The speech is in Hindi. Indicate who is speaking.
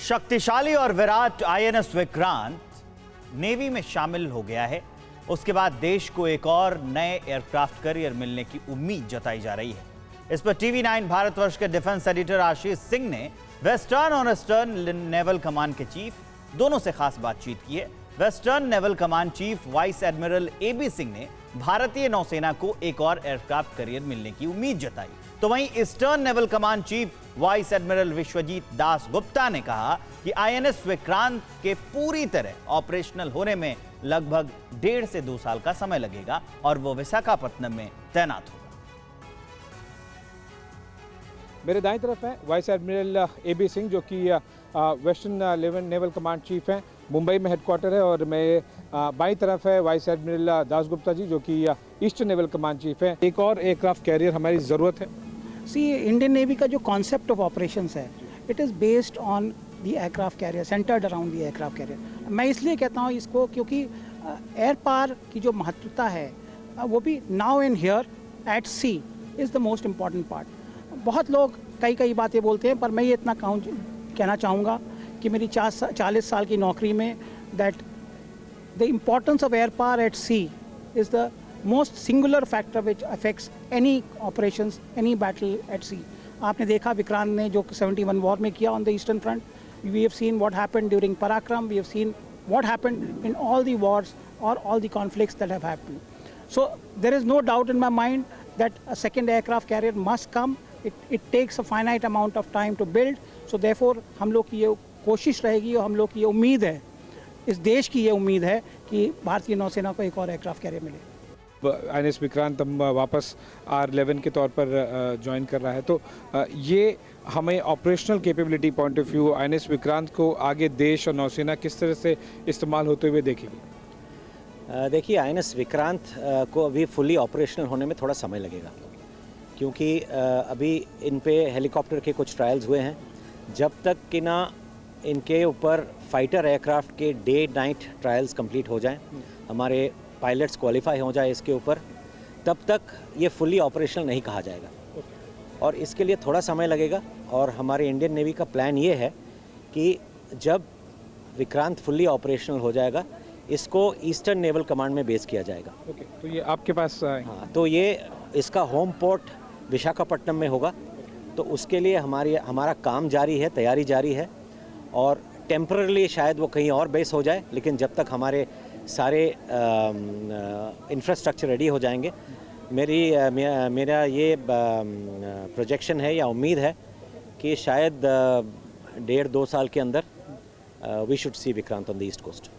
Speaker 1: शक्तिशाली और विराट आईएनएस विक्रांत नेवी में शामिल हो गया है। उसके बाद देश को एक और नए एयरक्राफ्ट कैरियर मिलने की उम्मीद जताई जा रही है। इस पर टीवी9 भारतवर्ष के डिफेंस एडिटर आशीष सिंह ने वेस्टर्न और ईस्टर्न नेवल कमांड के चीफ दोनों से खास बातचीत की है। Western naval command chief vice admiral A B Singh ने भारतीय नौसेना को एक और एयरक्राफ्ट कैरियर मिलने की उम्मीद जताई, तो वहीं eastern naval command chief vice admiral Vishwajit Dasgupta ने कहा कि आईएनएस विक्रांत के पूरी तरह ऑपरेशनल होने में लगभग 1.5 से 2 साल का समय लगेगा और वो विशाखापत्तनम में तैनात होगा।
Speaker 2: मेरे दाईं तरफ है वाइस एडमिरल एबी सिंह, जो कि वेस्टर्न नेवल कमांड चीफ हैं, मुंबई में हेडक्वार्टर है, और मैं बाईं तरफ है वाइस एडमिरल दास गुप्ता जी, जो कि ईस्टर्न नेवल कमांड चीफ है। एक और एयरक्राफ्ट कैरियर हमारी ज़रूरत है।
Speaker 3: इंडियन नेवी का जो कॉन्सेप्ट ऑफ ऑपरेशंस है, it is based on the aircraft carrier, centred around the aircraft carrier. मैं इसलिए कहता हूँ इसको क्योंकि एयर पावर की जो महत्वता है वो भी now and here at sea is the most important part. बहुत लोग कई बातें बोलते हैं, पर मैं ये इतना कहना चाहूँगा कि मेरी 40 साल की नौकरी में that the importance of air power at sea is the most singular factor which affects any operations, any battle at sea. आपने देखा विक्रांत ने जो 71 वॉर में किया on the eastern front. We have seen what happened during Parakram, we have seen what happened in all the wars और all the conflicts that have happened. So there is no doubt in my mind that a second aircraft carrier must come. It takes a finite amount of time to build. So therefore हम लोग की ये कोशिश रहेगी और हम लोग की ये उम्मीद है, इस देश की ये उम्मीद है कि भारतीय नौसेना को एक और एयरक्राफ्ट कैरियर मिले।
Speaker 2: आईएनएस विक्रांत हम वापस R11 के तौर पर ज्वाइन कर रहा है, तो ये हमें operational capability point of view INS Vikrant को आगे देश और नौसेना किस तरह से इस्तेमाल होते हुए देखेगी?
Speaker 4: देखिए, आईएनएस विक्रांत को अभी फुली ऑपरेशनल होने में थोड़ा समय लगेगा, क्योंकि अभी इन पे हेलीकॉप्टर के कुछ ट्रायल्स हुए हैं। जब तक कि ना इनके ऊपर फाइटर एयरक्राफ्ट के डे नाइट ट्रायल्स कंप्लीट हो जाएं, हमारे पायलट्स क्वालिफाई हो जाए इसके ऊपर, तब तक ये फुली ऑपरेशनल नहीं कहा जाएगा और इसके लिए थोड़ा समय लगेगा। और हमारे इंडियन नेवी का प्लान ये है कि जब विक्रांत फुली ऑपरेशनल हो जाएगा, इसको ईस्टर्न नेवल कमांड में बेस किया जाएगा।
Speaker 2: तो ये आपके पास
Speaker 4: हाँ, तो ये इसका होम पोर्ट विशाखापट्टनम में होगा। तो उसके लिए हमारा काम जारी है, तैयारी जारी है, और टेम्पररी शायद वो कहीं और बेस हो जाए, लेकिन जब तक हमारे सारे इंफ्रास्ट्रक्चर रेडी हो जाएंगे, मेरा ये प्रोजेक्शन है या उम्मीद है कि शायद 1.5-2 साल के अंदर we should see Vikrant on the east coast.